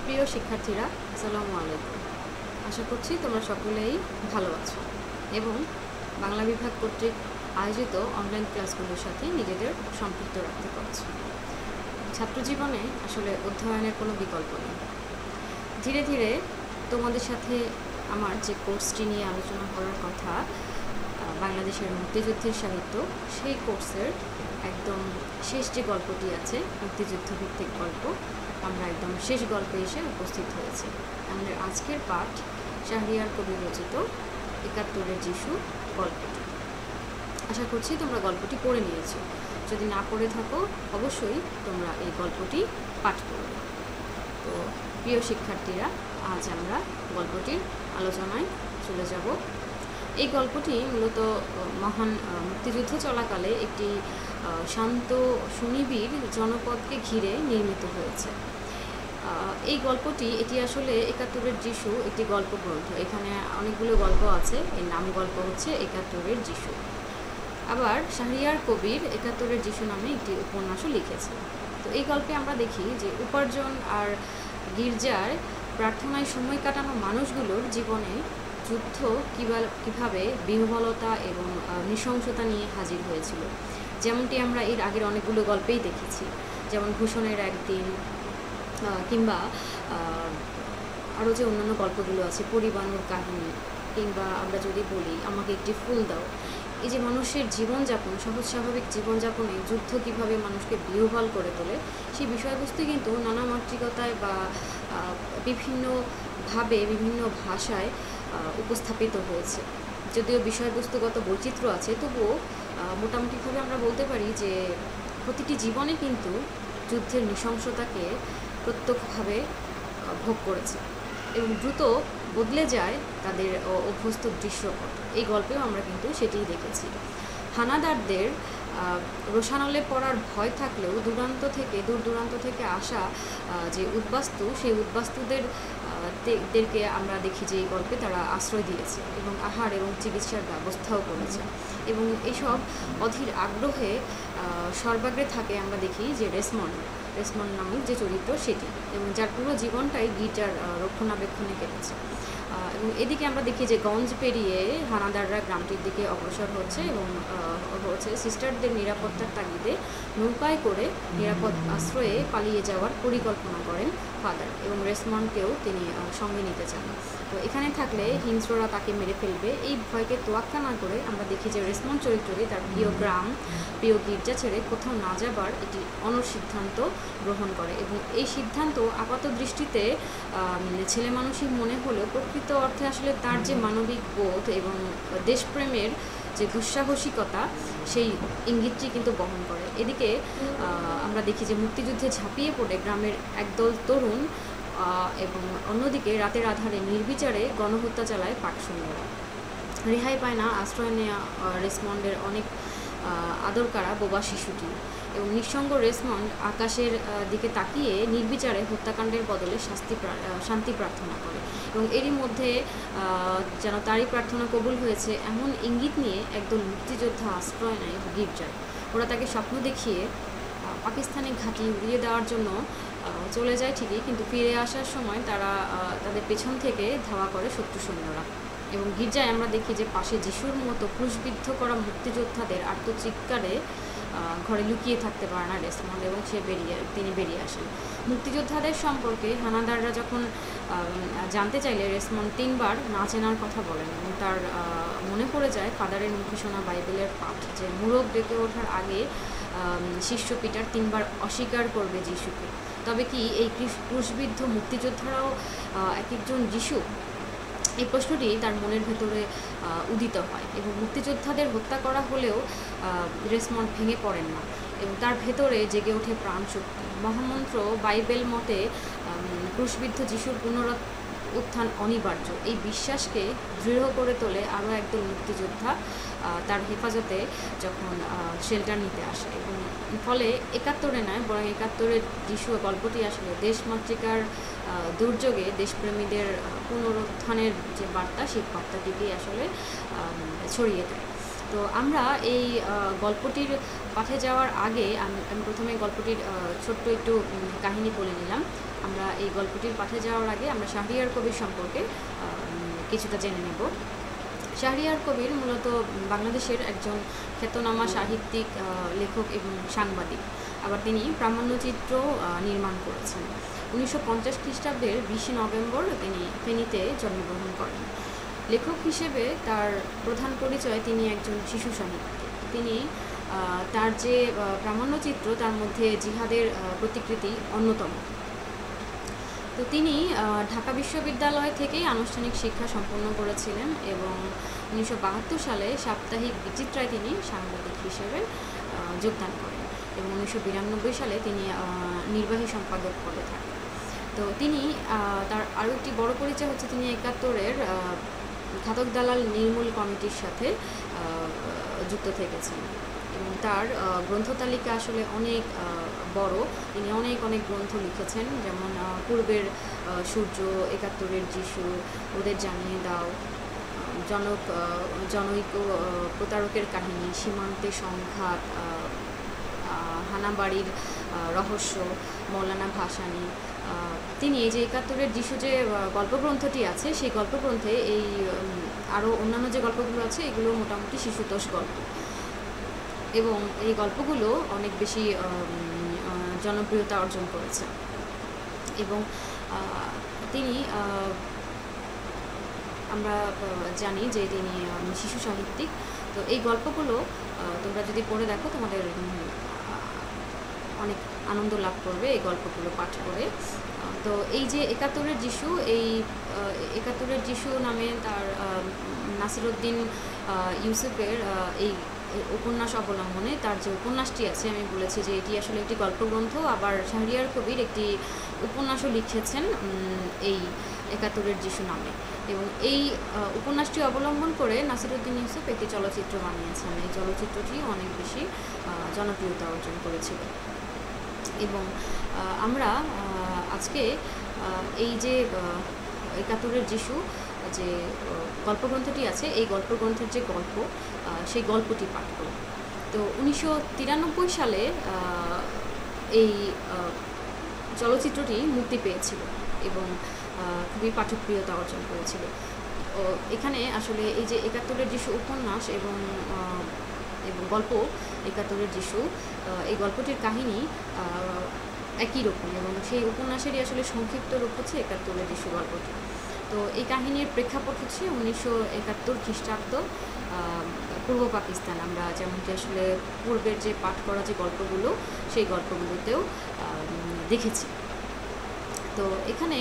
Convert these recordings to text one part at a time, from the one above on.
প্রিয় শিক্ষার্থীরা, আসসালামু আলাইকুম। আশা করছি তোমরা সকলেই ভালো আছো এবং বাংলা বিভাগ কর্তৃক আয়োজিত অনলাইন ক্লাসগুলোর সাথে নিজেদের সম্পৃক্ত রাখতে পারছো। ছাত্রজীবনে আসলে অধ্যয়নের কোনো বিকল্প নেই। ধীরে ধীরে তোমাদের সাথে আমার যে কোর্সটি নিয়ে আলোচনা করার কথা, বাংলাদেশের মুক্তিযুদ্ধের সাহিত্য, সেই কোর্সের একদম শেষ যে গল্পটি আছে, মুক্তিযুদ্ধ ভিত্তিক গল্প, আমরা একদম শেষ গল্পে এসে উপস্থিত হয়েছি। আমাদের আজকের পাঠ শাহরিয়ার কবির রচিত ৭১-এর যিশু গল্পটি। আশা করছি তোমরা গল্পটি পড়ে নিয়েছো। যদি না পড়ে থাকো, অবশ্যই তোমরা এই গল্পটি পাঠ করবে। তো প্রিয় শিক্ষার্থীরা, আজ আমরা গল্পটির আলোচনায় চলে যাব। এই গল্পটি মূলত মহান মুক্তিযুদ্ধ চলাকালে একটি শান্ত সুনিবিড় জনপদকে ঘিরে নির্মিত হয়েছে। এই গল্পটি এটি আসলে ৭১-এর যিশু একটি গল্প গ্রন্থ। এখানে অনেকগুলো গল্প আছে। এর নাম গল্প হচ্ছে ৭১-এর যিশু। আবার শাহরিয়ার কবির ৭১-এর যিশু নামে একটি উপন্যাসও লিখেছে। তো এই গল্পে আমরা দেখি যে উপার্জন আর গির্জার প্রার্থনায় সময় কাটানো মানুষগুলোর জীবনে যুদ্ধ কীভাবে বিহ্বলতা এবং নৃশংসতা নিয়ে হাজির হয়েছিল। যেমনটি আমরা এর আগের অনেকগুলো গল্পেই দেখেছি, যেমন ভূষণের একদিন, কিংবা আরও যে অন্যান্য গল্পগুলো আছে, পরিবানুর কাহিনী, কিংবা আমরা যদি বলি আমাকে একটি ফুল দাও। এই যে মানুষের জীবনযাপন, সহজ স্বাভাবিক জীবনযাপনে যুদ্ধ কীভাবে মানুষকে বিহ্বল করে তোলে, সেই বিষয়বস্তু কিন্তু নানা মাত্রিকতায় বা বিভিন্নভাবে বিভিন্ন ভাষায় উপস্থাপিত হয়েছে। যদিও বিষয়বস্তুগত বৈচিত্র্য আছে, তবুও মোটামুটিভাবে আমরা বলতে পারি যে প্রতিটি জীবনে কিন্তু যুদ্ধের নৃশংসতাকে প্রত্যক্ষভাবে ভোগ করেছে এবং দ্রুত বদলে যায় তাদের অভ্যস্ত দৃশ্যপট। এই গল্পেও আমরা কিন্তু সেটিই দেখেছি। হানাদারদের রোষানলে পড়ার ভয় থাকলেও দূর দূরান্ত থেকে আসা যে উদ্বাস্তু, সেই উদ্বাস্তুদেরকে আমরা দেখি যে এই গল্পে তারা আশ্রয় দিয়েছে এবং আহার এবং চিকিৎসার ব্যবস্থাও করেছে। এবং এইসব অধীর আগ্রহে সর্বাগ্রে থাকে আমরা দেখি যে রেসমন্ড নামক যে চরিত্র, সেটি, এবং যার পুরো জীবনটাই গির্জার রক্ষণাবেক্ষণে কেটেছে। এবং এদিকে আমরা দেখি যে গঞ্জ পেরিয়ে হানাদাররা গ্রামটির দিকে অগ্রসর হচ্ছে এবং সিস্টারদের নিরাপত্তার তাগিদে নৌকায় করে নিরাপদ আশ্রয়ে পালিয়ে যাওয়ার পরিকল্পনা করেন ফাদার, এবং রেসমন্ডকেও তিনি সঙ্গে নিতে চান। তো এখানে থাকলে হিংস্ররা তাকে মেরে ফেলবে, এই ভয়কে তোয়াক্কা না করে আমরা দেখি যে রেসমন্ড চরিত্রটি তার প্রিয় গ্রাম, প্রিয় গির্জা ছেড়ে কোথাও না যাবার একটি অনড় সিদ্ধান্ত গ্রহণ করে। এবং এই সিদ্ধান্ত আপাত দৃষ্টিতে ছেলে মানুষই মনে হলেও প্রকৃত অর্থে আসলে তার যে মানবিক বোধ এবং দেশপ্রেমের যে দুঃসাহসিকতা, সেই ইঙ্গিতটি কিন্তু বহন করে। এদিকে আমরা দেখি যে মুক্তিযুদ্ধে ঝাঁপিয়ে পড়ে গ্রামের একদল তরুণ, এবং অন্যদিকে রাতের আধারে নির্বিচারে গণহত্যা চালায় পাক সৈন্যরা। রেহাই পায় না আশ্রয় নেওয়া রেসমন্ডের অনেক আদরকারা বোবা শিশুটি, এবং নিঃসঙ্গ রেসমন্ড আকাশের দিকে তাকিয়ে নির্বিচারে হত্যাকাণ্ডের বদলে শান্তি প্রার্থনা করে। এবং এরই মধ্যে যেন তারই প্রার্থনা কবুল হয়েছে এমন ইঙ্গিত নিয়ে একদল মুক্তিযোদ্ধা আশ্রয় নেয় গির্জায়। ওরা তাকে স্বপ্ন দেখিয়ে পাকিস্তানি ঘাঁটি উড়িয়ে দেওয়ার জন্য চলে যায় ঠিকই, কিন্তু ফিরে আসার সময় তাদের পেছন থেকে ধাওয়া করে শত্রু সৈন্যরা। এবং গির্জায় আমরা দেখি যে পাশে যিশুর মতো ক্রুশবিদ্ধ করা মুক্তিযোদ্ধাদের আর্তচিৎকারে ঘরে লুকিয়ে থাকতে পারে না রেসমন্ড, এবং তিনি বেরিয়ে আসেন। মুক্তিযোদ্ধাদের সম্পর্কে হানাদাররা যখন জানতে চাইলে রেসমন্ড 3 বার না চেনার কথা বলেন, এবং তার মনে পড়ে যায় ফাদারের মুখে শোনা বাইবেলের পাঠ, যে মুরগ ডেকে ওঠার আগে শিষ্য পিটার 3 বার অস্বীকার করবে যিশুকে। তবে কি এই ক্রুশবিদ্ধ মুক্তিযোদ্ধারাও এক একজন যিশু? এই প্রশ্নটি তার মনের ভেতরে উদিত হয়, এবং মুক্তিযোদ্ধাদের হত্যা করা হলেও রেসমন্ড ভেঙে পড়েন না, এবং তার ভেতরে জেগে ওঠে প্রাণশক্তি। মহামন্ত্র বাইবেল মতে ক্রুশবিদ্ধ যিশুর উত্থান অনিবার্য। এই বিশ্বাসকে দৃঢ় করে তোলে আরও একদল মুক্তিযোদ্ধা তার হেফাজতে যখন শেল্টার নিতে আসে, এবং ফলে ৭১-এ নয় বরং ৭১-এর যিশু গল্পটি আসলে দেশমাতৃকার দুর্যোগে দেশপ্রেমীদের পুনরুত্থানের যে বার্তা, সেই বার্তাটিকেই আসলে ছড়িয়ে দেয়। তো তো আমরা এই গল্পটির পাঠে যাওয়ার আগে আমি প্রথমে গল্পটির ছোট্ট একটু কাহিনী বলে নিলাম। আমরা এই গল্পটির পাঠে যাওয়ার আগে আমরা শাহরিয়ার কবির সম্পর্কে কিছুটা জেনে নেব। শাহরিয়ার কবির মূলত বাংলাদেশের একজন খ্যাতনামা সাহিত্যিক, লেখক এবং সাংবাদিক। আবার তিনি প্রামাণ্যচিত্র নির্মাণ করেছেন। 1950 খ্রিস্টাব্দের 20 নভেম্বর তিনি ফেনীতে জন্মগ্রহণ করেন। লেখক হিসেবে তার প্রধান পরিচয় তিনি একজন শিশু সাহিত্যিক। তিনি তার যে প্রামাণ্যচিত্র তার মধ্যে জিহাদের প্রতিকৃতি অন্যতম। তো তিনি ঢাকা বিশ্ববিদ্যালয় থেকেই আনুষ্ঠানিক শিক্ষা সম্পন্ন করেছিলেন এবং 1972 সালে সাপ্তাহিক বিচিত্রায় তিনি সাংবাদিক হিসেবে যোগদান করেন এবং 1992 সালে তিনি নির্বাহী সম্পাদক পদে থাকেন। তো তিনি তার আরও একটি বড় পরিচয় হচ্ছে তিনি 71-এর ঘাতক দালাল নির্মূল কমিটির সাথে যুক্ত থেকেছেন এবং তার গ্রন্থতালিকা আসলে অনেক বড়। তিনি অনেক গ্রন্থ লিখেছেন, যেমন পূর্বের সূর্য, 71-এর যিশু, ওদের জানিয়ে দাও, জনৈক প্রতারকের কাহিনী, সীমান্তে সংঘাত, হানাবাড়ির রহস্য, মৌলানা ভাসানী। তিনি এই যে 71-এর যিশু যে গল্পগ্রন্থটি আছে সেই গল্পগ্রন্থে এই আরও অন্যান্য যে গল্পগুলো আছে এগুলো মোটামুটি শিশুতোষ গল্প এবং এই গল্পগুলো অনেক বেশি জনপ্রিয়তা অর্জন করেছে এবং তিনি আমরা জানি যে তিনি শিশু সাহিত্যিক। তো এই গল্পগুলো তোমরা যদি পড়ে দেখো তোমাদের অনেক আনন্দ লাভ করবে এই গল্পগুলো পাঠ করে। তো এই যে 71-এর যিশু, এই 71-এর যিশু নামে তার নাসিরউদ্দিন ইউসুফের এই উপন্যাস অবলম্বনে তার যে উপন্যাসটি আছে, আমি বলেছি যে এটি আসলে একটি গল্পগ্রন্থ, আবার শাহরিয়ার কবির একটি উপন্যাসও লিখেছেন এই 71-এর যিশু নামে এবং এই উপন্যাসটি অবলম্বন করে নাসিরউদ্দিন ইউসুফ একটি চলচ্চিত্র বানিয়েছেন। এই চলচ্চিত্রটি অনেক বেশি জনপ্রিয়তা অর্জন করেছিল এবং আমরা আজকে এই যে 71-এর যিশু যে গল্পগ্রন্থটি আছে এই গল্পগ্রন্থের যে গল্প সেই গল্পটি পাঠ করব। তো 1993 সালে এই চলচ্চিত্রটি মুক্তি পেয়েছিল এবং খুবই পাঠকপ্রিয়তা অর্জন করেছিল। এখানে আসলে এই যে 71-এর যিশু উপন্যাস এবং গল্প 71-এর যিশু, এই গল্পটির কাহিনী একই রকম এবং সেই উপন্যাসেরই আসলে সংক্ষিপ্ত রূপ হচ্ছে 71-এর যিশু গল্পটি। তো এই কাহিনীর প্রেক্ষাপট হচ্ছে 1971 খ্রিস্টাব্দ, পূর্ব পাকিস্তান। আমরা যেমনটি আসলে পূর্বের যে পাঠ করা যে গল্পগুলো সেই গল্পগুলোতেও দেখেছি। তো এখানে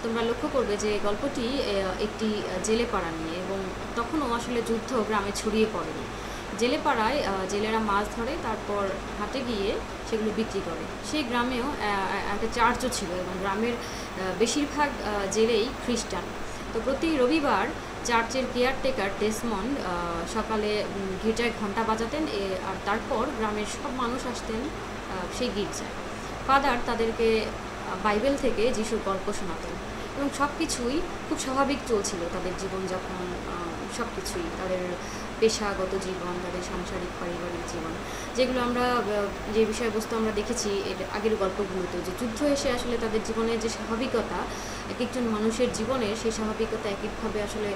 তোমরা লক্ষ্য করবে যে গল্পটি একটি জেলে পাড়া নিয়ে এবং তখনও আসলে যুদ্ধ গ্রামে ছড়িয়ে পড়েনি। জেলে পাড়ায় জেলেরা মাছ ধরে, তারপর হাটে গিয়ে সেগুলো বিক্রি করে। সেই গ্রামেও একটা চার্চও ছিল এবং গ্রামের বেশিরভাগ জেলেই খ্রিস্টান। তো প্রতি রবিবার চার্চের কেয়ারটেকার ডেসমন্ড সকালে গির্জায় ঘণ্টা বাজাতেন আর তারপর গ্রামের সব মানুষ আসতেন সেই গির্জায়। ফাদার তাদেরকে বাইবেল থেকে যিশুর গল্প শোনাতেন এবং সব কিছুই খুব স্বাভাবিক চলছিল, তাদের জীবনযাপন, সব কিছুই, তাদের পেশাগত জীবন, তাদের সাংসারিক পারিবারিক জীবন, যেগুলো আমরা যে বিষয়বস্তু আমরা দেখেছি এর আগের গল্পগুলোতে, যে যুদ্ধ এসে আসলে তাদের জীবনের যে স্বাভাবিকতা, এক একজন মানুষের জীবনে সেই স্বাভাবিকতা এক একভাবে আসলে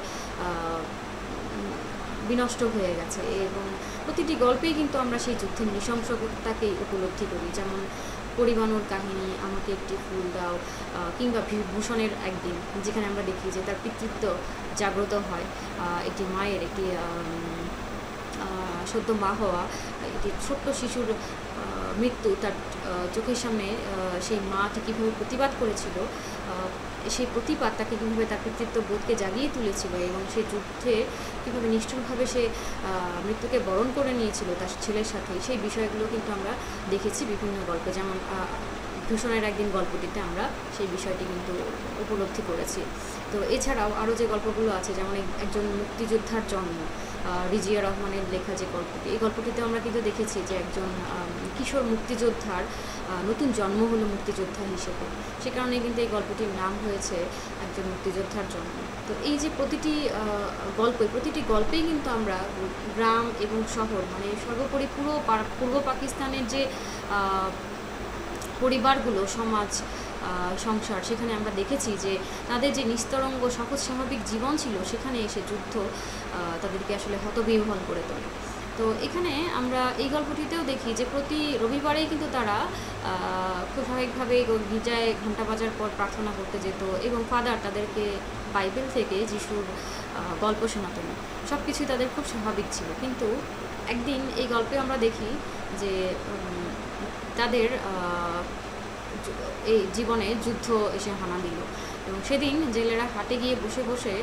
বিনষ্ট হয়ে গেছে এবং প্রতিটি গল্পেই কিন্তু আমরা সেই যুদ্ধের নৃশংসতাকেই উপলব্ধি করি। যেমন পরিবানুর কাহিনী, আমাকে একটি ফুল দাও, কিংবা ভূষণের একদিন, যেখানে আমরা দেখি যে তার পিতৃত্ব জাগ্রত হয়, একটি মায়ের, একটি সদ্য মা হওয়া একটি ছোট্ট শিশুর মৃত্যু, তার চোখের সামনে সেই মাটি কীভাবে প্রতিবাদ করেছিল, সেই প্রতিবাদ তাকে কীভাবে তার পিতৃত্ব বোধকে জাগিয়ে তুলেছিল এবং সেই যুদ্ধে কীভাবে নিষ্ঠুরভাবে সে মৃত্যুকে বরণ করে নিয়েছিল তার ছেলের সাথে, সেই বিষয়গুলো কিন্তু আমরা দেখেছি বিভিন্ন গল্পে। যেমন ভূষণের একদিন গল্পটিতে আমরা সেই বিষয়টি কিন্তু উপলব্ধি করেছি। তো এছাড়াও আরও যে গল্পগুলো আছে, যেমন একজন মুক্তিযোদ্ধার জন্ম, রিজিয়া রহমানের লেখা যে গল্পটি, এই গল্পটিতে আমরা কিন্তু দেখেছি যে একজন কিশোর মুক্তিযোদ্ধার নতুন জন্ম হলো মুক্তিযোদ্ধা হিসেবে। সে কারণে কিন্তু এই গল্পটির নাম হয়েছে একজন মুক্তিযোদ্ধার জন্ম। তো এই যে প্রতিটি গল্পেই কিন্তু আমরা গ্রাম এবং শহর, মানে সর্বোপরি পূর্ব পাকিস্তানের যে পরিবারগুলো, সমাজ, সংসার, সেখানে আমরা দেখেছি যে তাদের যে নিস্তরঙ্গ সহজ স্বাভাবিক জীবন ছিল, সেখানে এসে যুদ্ধ তাদেরকে আসলে হতবিহ্বল করে তোলে। তো এখানে আমরা এই গল্পটিতেও দেখি যে প্রতি রবিবারেই কিন্তু তারা খুব স্বাভাবিকভাবে গির্জায় ঘণ্টা বাজার পর প্রার্থনা করতে যেত এবং ফাদার তাদেরকে বাইবেল থেকে যিশুর গল্প শোনাতেন। সব কিছুই তাদের খুব স্বাভাবিক ছিল। কিন্তু একদিন এই গল্পে আমরা দেখি যে তাদের এই জীবনে যুদ্ধ এসে হানা দিল এবং সেদিন জেলেরা হাটে গিয়ে বসে বসে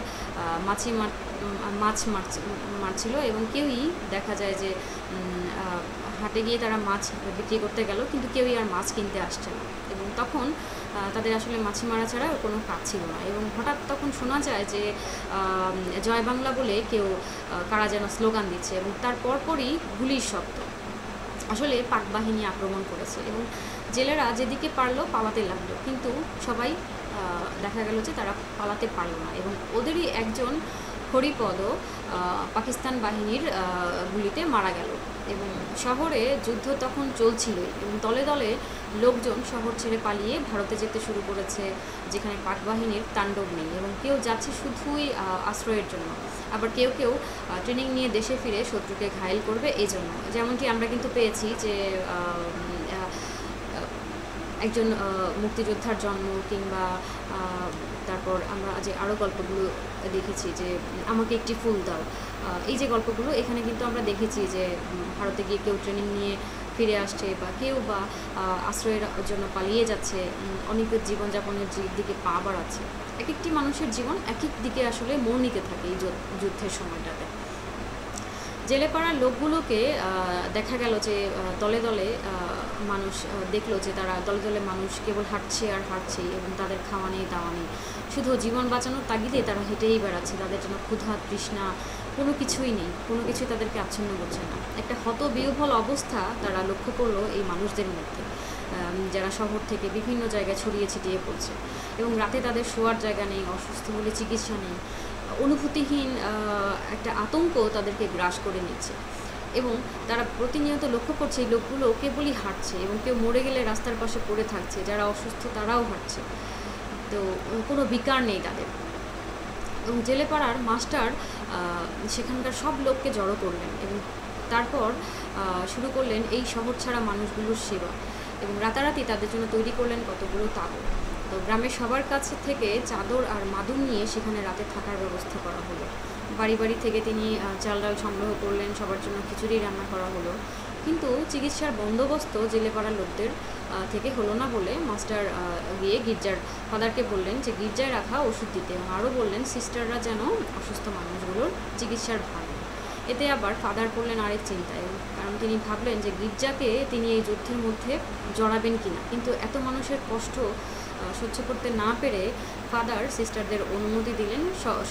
মাছ মারছিল এবং কেউই দেখা যায় যে হাটে গিয়ে তারা মাছ বিক্রি করতে গেল, কিন্তু কেউই আর মাছ কিনতে আসছে না এবং তখন তাদের আসলে মাছি মারা ছাড়া কোনো কাজ ছিল না। এবং হঠাৎ তখন শোনা যায় যে জয় বাংলা বলে কেউ কারা যেন স্লোগান দিচ্ছে এবং তার পরপরই গুলির শব্দ। আসলে পাক বাহিনী আক্রমণ করেছে এবং জেলেরা যেদিকে পারলো পালাতে লাগলো, কিন্তু সবাই দেখা গেল যে তারা পালাতে পারল না এবং ওদেরই একজন হরিপদ পাকিস্তান বাহিনীর গুলিতে মারা গেল। এবং শহরে যুদ্ধ তখন চলছিলই এবং দলে দলে লোকজন শহর ছেড়ে পালিয়ে ভারতে যেতে শুরু করেছে, যেখানে পাক বাহিনীর তাণ্ডব নেই এবং কেউ যাচ্ছে শুধুই আশ্রয়ের জন্য, আবার কেউ কেউ ট্রেনিং নিয়ে দেশে ফিরে শত্রুকে ঘায়েল করবে এই জন্য। যেমনটি আমরা কিন্তু পেয়েছি যে একজন মুক্তিযোদ্ধার জন্ম, কিংবা তারপর আমরা যে আরও গল্পগুলো দেখেছি যে আমাকে একটি ফুল দাও, এই যে গল্পগুলো এখানে কিন্তু আমরা দেখেছি যে ভারতে গিয়ে কেউ ট্রেনিং নিয়ে ফিরে আসছে বা কেউ বা আশ্রয়ের জন্য পালিয়ে যাচ্ছে, অনেকের জীবনযাপনের দিকে পা বাড়াচ্ছে। এক একটি মানুষের জীবন এক এক দিকে আসলে মোড় নিতে থাকে এই যুদ্ধের সময়টাতে। জেলেপাড়ার লোকগুলোকে দেখা গেল যে দলে দলে মানুষ দেখলো যে তারা দলে দলে মানুষ কেবল হাঁটছে আর হাঁটছেই এবং তাদের খাওয়া নেই দাওয়া নেই, শুধু জীবন বাঁচানোর তাগিদে তারা হেঁটেই বেড়াচ্ছে। তাদের জন্য ক্ষুধা তৃষ্ণা কোনো কিছুই নেই, কোনো কিছুই তাদেরকে আচ্ছন্ন করছে না। একটা হতবিহ্বল অবস্থা তারা লক্ষ্য করলো এই মানুষদের মধ্যে, যারা শহর থেকে বিভিন্ন জায়গায় ছড়িয়ে ছিটিয়ে পড়ছে এবং রাতে তাদের শোয়ার জায়গা নেই, অসুস্থ হলে চিকিৎসা নেই, অনুভূতিহীন একটা আতঙ্ক তাদেরকে গ্রাস করে নিচ্ছে এবং তারা প্রতিনিয়ত লক্ষ্য করছে এই লোকগুলো কেবলই হাঁটছে এবং কেউ মরে গেলে রাস্তার পাশে পড়ে থাকছে, যারা অসুস্থ তারাও হাঁটছে, তো কোনো বিকার নেই তাদের। এবং জেলেপাড়ার মাস্টার সেখানকার সব লোককে জড়ো করলেন এবং তারপর শুরু করলেন এই শহর ছাড়া মানুষগুলোর সেবা এবং রাতারাতি তাদের জন্য তৈরি করলেন কতগুলো তাঁবু। তো গ্রামের সবার কাছে থেকে চাদর আর মাদুর নিয়ে সেখানে রাতে থাকার ব্যবস্থা করা হলো। বাড়ি বাড়ি থেকে তিনি চাল ডাল সংগ্রহ করলেন, সবার জন্য খিচুড়ি রান্না করা হলো। কিন্তু চিকিৎসার বন্দোবস্ত জেলেপাড়ার লোকদের থেকে হলো না বলে মাস্টার গিয়ে গির্জার ফাদারকে বললেন যে গির্জায় রাখা ওষুধ দিতে, এবং আরও বললেন সিস্টাররা যেন অসুস্থ মানুষগুলোর চিকিৎসার ভার। এতে আবার ফাদার পড়লেন আরেক চিন্তায়, কারণ তিনি ভাবলেন যে গির্জাকে তিনি এই যুদ্ধের মধ্যে জড়াবেন কিনা, কিন্তু এত মানুষের কষ্ট সহ্য করতে না পেরে ফাদার সিস্টারদের অনুমতি দিলেন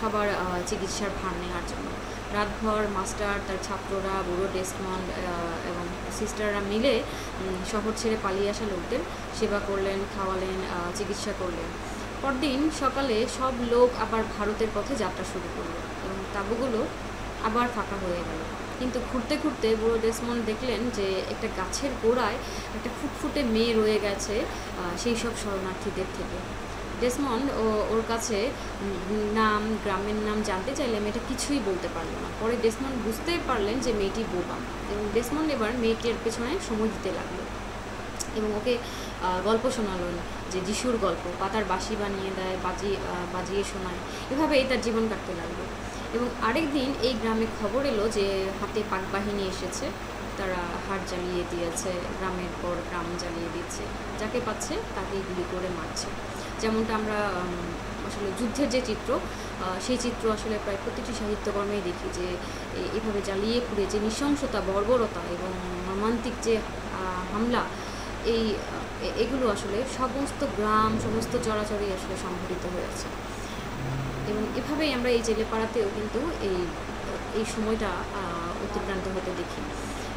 সবার চিকিৎসার ভার নেওয়ার জন্য। রাতভর মাস্টার, তার ছাত্ররা, বুড়ো ডেসমন্ড এবং সিস্টাররা মিলে শহর ছেড়ে পালিয়ে আসা লোকদের সেবা করলেন, খাওয়ালেন, চিকিৎসা করলেন। পরদিন সকালে সব লোক আবার ভারতের পথে যাত্রা শুরু করলো এবং তাঁবুগুলো আবার ফাঁকা হয়ে গেল। কিন্তু ঘুরতে ঘুরতে বুড়ো ডেসমন্ড দেখলেন যে একটা গাছের গোড়ায় একটা ফুটফুটে মেয়ে রয়ে গেছে সেই সব শরণার্থীদের থেকে। ডেসমন্ড ওর কাছে নাম, গ্রামের নাম জানতে চাইলে মেয়েটা কিছুই বলতে পারল না। পরে ডেসমন্ড বুঝতে পারলেন যে মেয়েটি বোবা এবং ডেসমন্ড এবার মেয়েটির পেছনে সময় দিতে লাগলো এবং ওকে গল্প শোনালেন, যে যিশুর গল্প, পাতার বাঁশি বানিয়ে দেয়, বাজিয়ে শোনায়, এভাবেই তার জীবন কাটতে লাগলো। এবং আরেক দিন এই গ্রামে খবর এলো যে হাতে পাক বাহিনী এসেছে, তারা হাট জ্বালিয়ে দিয়েছে, গ্রামের পর গ্রাম জ্বালিয়ে দিচ্ছে, যাকে পাচ্ছে তাকেই গুলি করে মারছে। যেমনটা আমরা আসলে যুদ্ধের যে চিত্র, সেই চিত্র আসলে প্রায় প্রতিটি সাহিত্যকর্মেই দেখি যে এভাবে জ্বালিয়ে পুড়ে যে নৃশংসতা, বর্বরতা এবং মর্মান্তিক যে হামলা, এগুলো আসলে সমস্ত গ্রাম, সমস্ত চরাচরই আসলে সংঘটিত হয়েছে। এবং এভাবেই আমরা এই জেলেপাড়াতেও কিন্তু এই এই সময়টা অতিক্রান্ত হতে দেখি।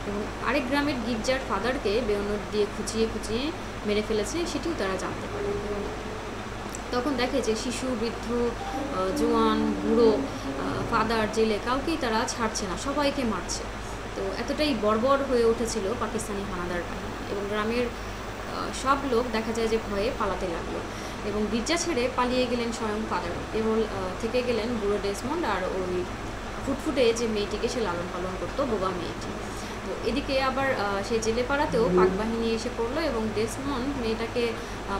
এবং আরেক গ্রামের গির্জার ফাদারকে বেয়নট দিয়ে খুঁচিয়ে খুঁচিয়ে মেরে ফেলেছে, সেটিও তারা জানতে পারে। এবং তখন দেখে যে শিশু, বৃদ্ধ, জোয়ান, বুড়ো, ফাদার, জেলে কাউকেই তারা ছাড়ছে না, সবাইকে মারছে। তো এতটাই বর্বর হয়ে উঠেছিল পাকিস্তানি হানাদার বাহিনী, এবং গ্রামের সব লোক দেখা যায় যে ভয়ে পালাতে লাগলো। এবং গির্জা ছেড়ে পালিয়ে গেলেন স্বয়ং ফাদার, কেবল থেকে গেলেন বুড়ো ডেসমন্ড আর ওই ফুটফুটে যে মেয়েটিকে সে লালন পালন করতো, বোবা মেয়েটি। তো এদিকে আবার সেই জেলে পাড়াতেও পাক বাহিনী এসে পড়লো, এবং ডেসমন্ড মেয়েটাকে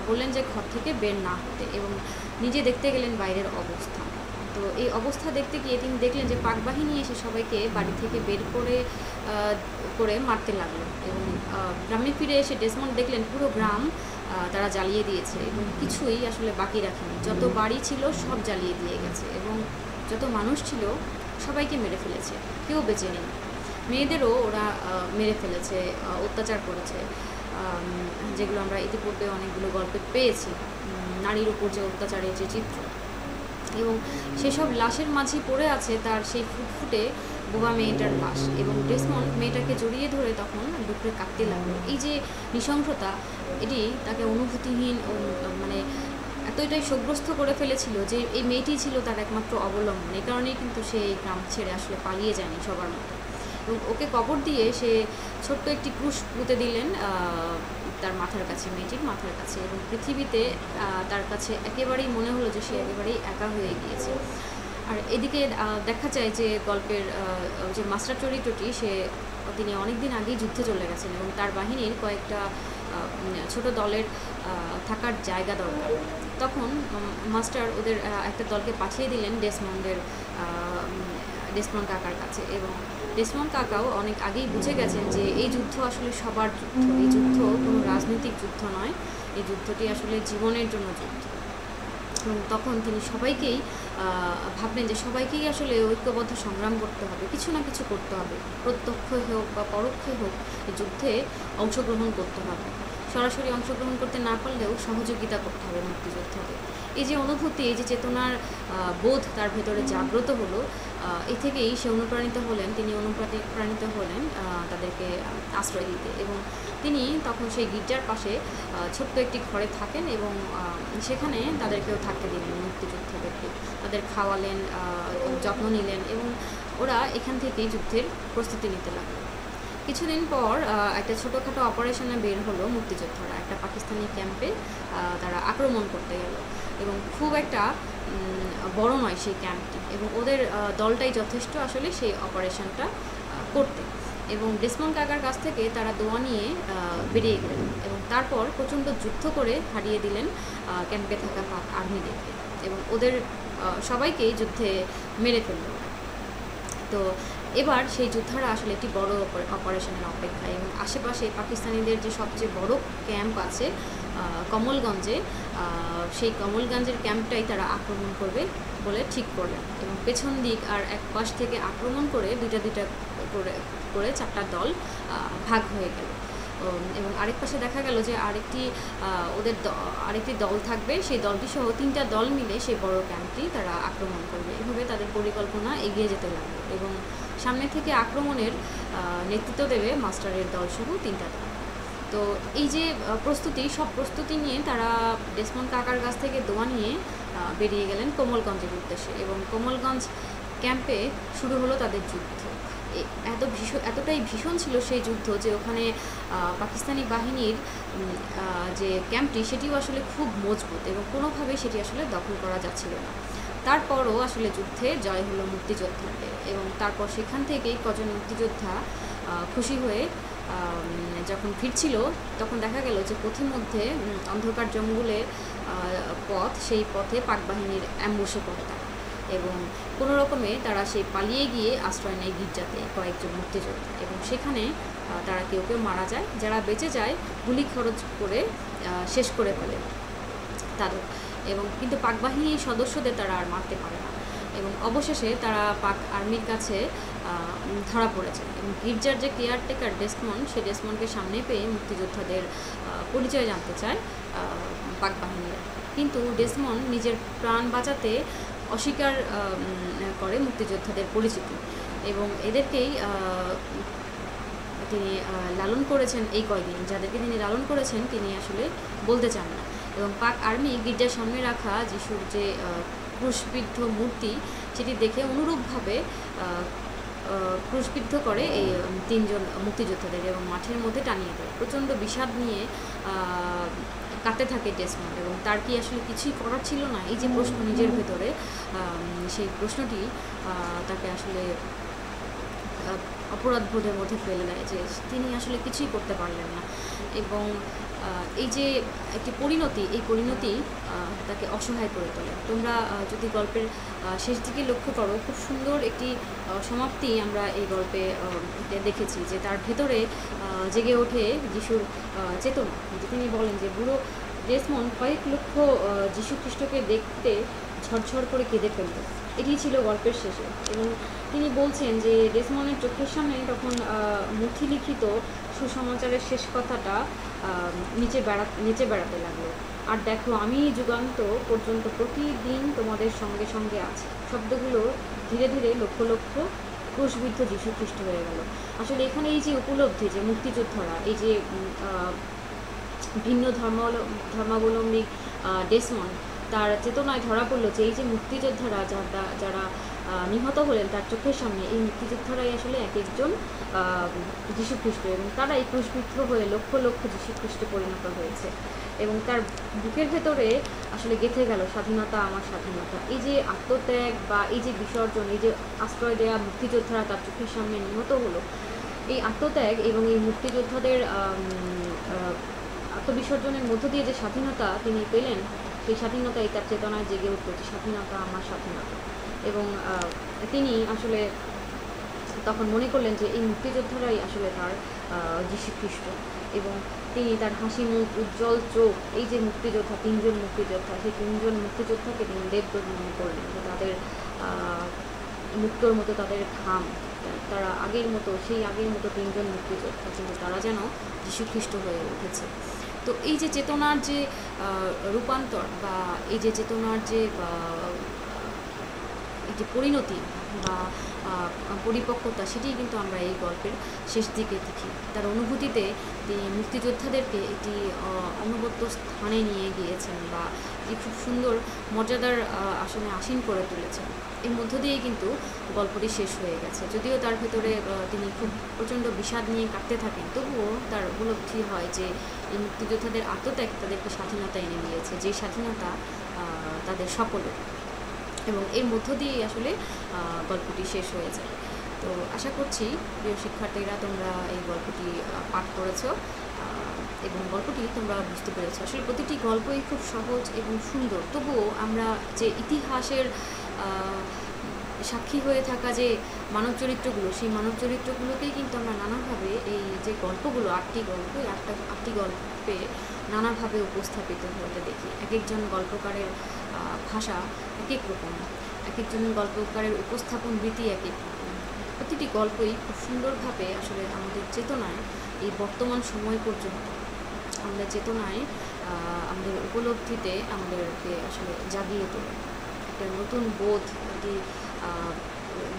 বললেন যে ঘর থেকে বের না হতে, এবং নিজে দেখতে গেলেন বাইরের অবস্থা। তো এই অবস্থা দেখতে গিয়ে তিনি দেখলেন যে পাক বাহিনী এসে সবাইকে বাড়ি থেকে বের করে মারতে লাগলো। এবং গ্রামে ফিরে এসে ডেসমন্ড দেখলেন পুরো গ্রাম তারা জ্বালিয়ে দিয়েছে, এবং কিছুই আসলে বাকি রাখেনি। যত বাড়ি ছিল সব জ্বালিয়ে দিয়ে গেছে, এবং যত মানুষ ছিল সবাইকে মেরে ফেলেছে, কেউ বেঁচে নেই। মেয়েদেরও ওরা মেরে ফেলেছে, অত্যাচার করেছে, যেগুলো আমরা ইতিপূর্বে অনেকগুলো গল্পে পেয়েছি, নারীর উপর যে অত্যাচারের যে চিত্র। এবং সেসব লাশের মাঝে পড়ে আছে তার সেই ফুটফুটে বোবা মেয়েটার লাশ, এবং ডেসমন্ড মেয়েটাকে জড়িয়ে ধরে তখন দুপুরে কাঁদতে লাগলো। এই যে নৃশংসতা, এটি তাকে অনুভূতিহীন ও মানে এতটাই শোকগ্রস্ত করে ফেলেছিল যে এই মেয়েটি ছিল তার একমাত্র অবলম্বন। এই কারণেই কিন্তু সে এই গ্রাম ছেড়ে আসলে পালিয়ে যায়নি সবার মতো। এবং ওকে কবর দিয়ে সে ছোট্ট একটি ক্রুশ পুঁতে দিলেন তার মাথার কাছে, মেয়েটির মাথার কাছে। এবং পৃথিবীতে তার কাছে একেবারেই মনে হলো যে সে একেবারেই একা হয়ে গিয়েছে। আর এদিকে দেখা যায় যে গল্পের যে মাস্টার চরিত্রটি তিনি অনেক দিন আগেই যুদ্ধে চলে গেছেন, এবং তার বাহিনীর কয়েকটা ছোট দলের থাকার জায়গা দরকার। তখন মাস্টার ওদের একটা দলকে পাঠিয়ে দিলেন ডেসমন্ড কাকার কাছে। এবং ডেসমন্ড কাকাও অনেক আগেই বুঝে গেছেন যে এই যুদ্ধ আসলে সবার যুদ্ধ, এই যুদ্ধ কোনো রাজনৈতিক যুদ্ধ নয়, এই যুদ্ধটি আসলে জীবনের জন্য যুদ্ধ। এবং তখন তিনি সবাইকেই ভাবলেন যে সবাইকেই আসলে ঐক্যবদ্ধ সংগ্রাম করতে হবে, কিছু না কিছু করতে হবে, প্রত্যক্ষ হোক বা পরোক্ষে হোক এই যুদ্ধে অংশগ্রহণ করতে হবে। সরাসরি অংশগ্রহণ করতে না পারলেও সহযোগিতা করতে হবে মুক্তিযোদ্ধাদের। এই যে অনুভূতি, এই যে চেতনার বোধ তার ভেতরে জাগ্রত হলো, এ থেকেই সে তিনি অনুপ্রাণিত হলেন তাদেরকে আশ্রয় দিতে। এবং তিনি তখন সেই গির্জার পাশে ছোট্ট একটি ঘরে থাকেন, এবং সেখানে তাদেরকেও থাকতে দিলেন, মুক্তিযোদ্ধাদেরকে তাদের খাওয়ালেন, যত্ন নিলেন, এবং ওরা এখান থেকেই যুদ্ধের প্রস্তুতি নিতে লাগলো। কিছুদিন পর একটা ছোটোখাটো অপারেশনে বের হলো মুক্তিযোদ্ধারা, একটা পাকিস্তানি ক্যাম্পে তারা আক্রমণ করতে গেল। এবং খুব একটা বড় নয় সেই ক্যাম্পটি, এবং ওদের দলটাই যথেষ্ট আসলে সেই অপারেশনটা করতে। এবং ডেসমন্ড কাকার কাছ থেকে তারা দোয়া নিয়ে বেরিয়ে গেলেন, এবং তারপর প্রচণ্ড যুদ্ধ করে হারিয়ে দিলেন ক্যাম্পে থাকা পাক আর্মিদেরকে, এবং ওদের সবাইকেই যুদ্ধে মেরে ফেলল। তো এবার সেই যোদ্ধারা আসলে একটি বড় অপারেশনের অপেক্ষায়, এবং আশেপাশে পাকিস্তানিদের যে সবচেয়ে বড় ক্যাম্প আছে কমলগঞ্জে, সেই কমলগঞ্জের ক্যাম্পটাই তারা আক্রমণ করবে বলে ঠিক করলেন। এবং পেছন দিক আর এক পাশ থেকে আক্রমণ করে দুইটা করে চারটা দল ভাগ হয়ে গেল। এবং আরেক পাশে দেখা গেল যে আরেকটি দল থাকবে, সেই দলটি সহ তিনটা দল মিলে সেই বড় ক্যাম্পটি তারা আক্রমণ করবে। এভাবে তাদের পরিকল্পনা এগিয়ে যেতে লাগলো, এবং সামনে থেকে আক্রমণের নেতৃত্ব দেবে মাস্টারের দল সহ তিনটা দল। তো এই যে সব প্রস্তুতি নিয়ে তারা ডেসমন্ড কাকার কাছ থেকে দোয়া নিয়ে বেরিয়ে গেলেন কোমলগঞ্জের উদ্দেশ্যে। এবং কোমলগঞ্জ ক্যাম্পে শুরু হলো তাদের যুদ্ধ। এতটাই ভীষণ ছিল সেই যুদ্ধ যে ওখানে পাকিস্তানি বাহিনীর যে ক্যাম্পটি সেটিও আসলে খুব মজবুত, এবং কোনোভাবেই সেটি আসলে দখল করা যাচ্ছিল না। তারপরও আসলে যুদ্ধে জয় হলো মুক্তিযোদ্ধাদের। এবং তারপর সেখান থেকেই কজন মুক্তিযোদ্ধা খুশি হয়ে যখন ফিরছিল, তখন দেখা গেল যে পথিমধ্যে অন্ধকার জঙ্গলে সেই পথে পাক বাহিনীর অ্যাম্বুশে পড়ে তারা, এবং কোনো রকমে তারা সেই পালিয়ে গিয়ে আশ্রয় নেয় গির্জাতে কয়েকজন মুক্তিযোদ্ধা। এবং সেখানে তারা কেউ মারা যায়, যারা বেঁচে যায় গুলি খরচ করে শেষ করে ফেলে তাদের। এবং কিন্তু পাক বাহিনীর সদস্যদের তারা আর মারতে পারে না, এবং অবশেষে তারা পাক আর্মির কাছে ধরা পড়েছে। এবং গির্জার যে কেয়ারটেকার ডেসমন্ড, সেই ডেসমন্ডকে সামনে পেয়ে মুক্তিযোদ্ধাদের পরিচয় জানতে চায় পাক বাহিনীরা, কিন্তু ডেসমন্ড নিজের প্রাণ বাঁচাতে অস্বীকার করে মুক্তিযোদ্ধাদের পরিচিতি। এবং এদেরকেই তিনি লালন করেছেন। এই কয়দিন যাদেরকে তিনি লালন করেছেন তিনি আসলে বলতে চান না। এবং পাক আর্মি গির্জার সামনে রাখা যিশুর যে ক্রুশবিদ্ধ মূর্তি সেটি দেখে অনুরূপভাবে ক্রুশবিদ্ধ করে এই 3 জন মুক্তিযোদ্ধাদের এবং মাঠের মধ্যে টানিয়ে দেয়। প্রচণ্ড বিষাদ নিয়ে কাঁদতে থাকে ডেসমন্ড এবং তার কি আসলে কিছুই করার ছিল না? এই যে প্রশ্ন নিজের ভেতরে, সেই প্রশ্নটি তাকে আসলে অপরাধ বোধের মধ্যে ফেলে দেয় যে তিনি আসলে কিছুই করতে পারলেন না। এবং এই যে একটি পরিণতি, এই পরিণতি তাকে অসহায় করে তোলে। তোমরা যদি গল্পের শেষ দিকে লক্ষ্য করো, খুব সুন্দর একটি সমাপ্তি আমরা এই গল্পে দেখেছি যে তার ভেতরে জেগে ওঠে যিশুর চেতনা। যে তিনি বলেন যে বুড়ো ডেসমন্ড কয়েক লক্ষ যীশু খ্রিস্টকে দেখতে ঝরঝর করে কেঁদে ফেলল। এটি ছিল গল্পের শেষে। এবং তিনি বলছেন যে ডেসমন্ডের চোখের সামনে তখন মুঠিলিখিত সুসমাচারের শেষ কথাটা নিচে বেড়াতে লাগলো। আর দেখো, আমি যুগান্ত পর্যন্ত প্রতিদিন তোমাদের সঙ্গে সঙ্গে আছি। শব্দগুলো ধীরে ধীরে লক্ষ লক্ষ ক্রুশবিদ্ধ যীশু খ্রিস্ট হয়ে গেল। আসলে এখানে এই যে উপলব্ধি যে মুক্তিযোদ্ধারা, এই যে ভিন্ন ধর্মাবলম্বী ডেসমন্ড, তার চেতনায় ধরা পড়লো যে এই যে মুক্তিযোদ্ধারা যারা নিহত হলেন তার চোখের সামনে, এই মুক্তিযোদ্ধারাই আসলে এক একজন যীশু খ্রিস্ট এবং তারা এই ক্রুশবিদ্ধ হয়ে লক্ষ লক্ষ যীশু খ্রিস্টে পরিণত হয়েছে। এবং তার বুকের ভেতরে আসলে গেঁথে গেল স্বাধীনতা আমার স্বাধীনতা। এই যে আত্মত্যাগ বা এই যে বিসর্জন, এই যে আশ্রয় দেওয়া মুক্তিযোদ্ধারা তার চোখের সামনে নিহত হলো, এই আত্মত্যাগ এবং এই মুক্তিযোদ্ধাদের আত্মবিসর্জনের মধ্য দিয়ে যে স্বাধীনতা তিনি পেলেন, সেই স্বাধীনতাই তার চেতনায় জেগে উঠল যে স্বাধীনতা আমার স্বাধীনতা। এবং তিনি আসলে তখন মনে করলেন যে এই মুক্তিযোদ্ধারাই আসলে তার যীশু খ্রিস্ট। এবং তিনি তার হাসি মুখ, উজ্জ্বল চোখ, এই যে মুক্তিযোদ্ধা, 3 জন মুক্তিযোদ্ধা, সেই 3 জন মুক্তিযোদ্ধাকে তিনি দেবদূত মনে করলেন। যে তাদের মুক্তোর মতো তাদের ঘাম, তারা আগের মতো 3 জন মুক্তিযোদ্ধা, কিন্তু তারা যেন যীশু খ্রিস্ট হয়ে উঠেছে। তো এই যে চেতনার যে রূপান্তর বা এই যে চেতনার যে এই যে পরিণতি বা পরিপক্কতা, সেটিই কিন্তু আমরা এই গল্পের শেষ দিকে দেখি। তার অনুভূতিতে তিনি মুক্তিযোদ্ধাদেরকে একটি অনবদ্য স্থানে নিয়ে গিয়েছেন বা খুব সুন্দর মর্যাদার আসনে আসীন করে তুলেছেন। এর মধ্য দিয়েই কিন্তু গল্পটি শেষ হয়ে গেছে। যদিও তার ভেতরে তিনি খুব প্রচণ্ড বিষাদ নিয়ে কাটতে থাকেন, তবুও তার উপলব্ধি হয় যে এই মুক্তিযোদ্ধাদের আত্মত্যাগ তাদেরকে স্বাধীনতা এনে দিয়েছে, যে স্বাধীনতা তাদের সকলের। এবং এর মধ্য দিয়েই আসলে গল্পটি শেষ হয়ে যায়। তো আশা করছি প্রিয় শিক্ষার্থীরা তোমরা এই গল্পটি পাঠ করেছো এবং গল্পটি তোমরা বুঝতে পেরেছো। আসলে প্রতিটি গল্পই খুব সহজ এবং সুন্দর, তবুও আমরা যে ইতিহাসের সাক্ষী হয়ে থাকা যে মানব চরিত্রগুলো, সেই মানব চরিত্রগুলোকেই কিন্তু আমরা নানাভাবে এই যে গল্পগুলো, 8টি গল্পে নানাভাবে উপস্থাপিত হতে দেখি। এক একজন গল্পকারের ভাষা এক এক রকম, এক একজন গল্পকারের উপস্থাপন রীতি এক এক রকম। প্রতিটি গল্পই খুব সুন্দরভাবে আসলে আমাদের চেতনায় এই বর্তমান সময় পর্যন্ত আমাদের চেতনায়, আমাদের উপলব্ধিতে আমাদেরকে আসলে জাগিয়ে তোলে। একটা নতুন বোধ, একটি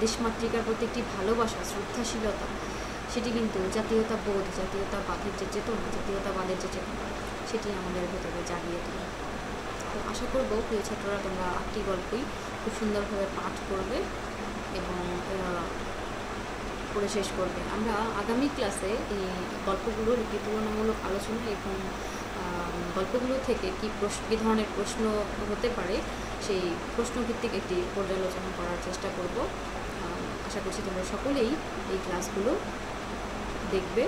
দেশমাতৃকার প্রতি একটি ভালোবাসা, শ্রদ্ধাশীলতা, সেটি কিন্তু জাতীয়তাবাদের যে চেতনা, সেটি আমাদের ভেতরে জাগিয়ে তোলে। তো আশা করব প্রিয় ছাত্ররা তোমরা 8টি গল্পই খুব সুন্দরভাবে পাঠ করবে এবং পড়ে শেষ করবে। আমরা আগামী ক্লাসে এই গল্পগুলোর একটি তুলনামূলক আলোচনা এবং গল্পগুলো থেকে কী ধরনের প্রশ্ন হতে পারে সেই প্রশ্নভিত্তিক একটি পর্যালোচনা করার চেষ্টা করব। আশা করছি তোমরা সকলেই এই ক্লাসগুলো দেখবে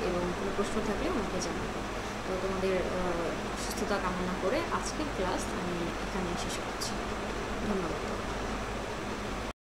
এবং কোনো প্রশ্ন থাকলে আমাকে জানাবে। তো তোমাদের সুস্থতা কামনা করে আজকের ক্লাস আমি এখানে শেষ করছি।